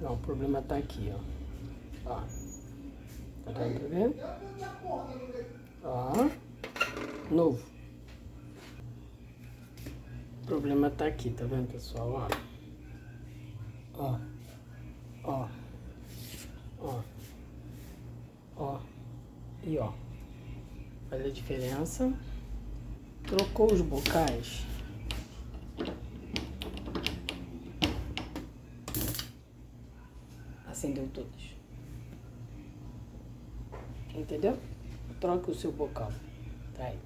Não, o problema tá aqui, ó. Ó. Tá dando pra ver? Ó. Novo. O problema tá aqui, tá vendo, pessoal? Ó. Ó. Ó. Ó. E ó. Olha a diferença. Trocou os bocais. Acendeu todos. Entendeu? Troque o seu bocal. Tá aí.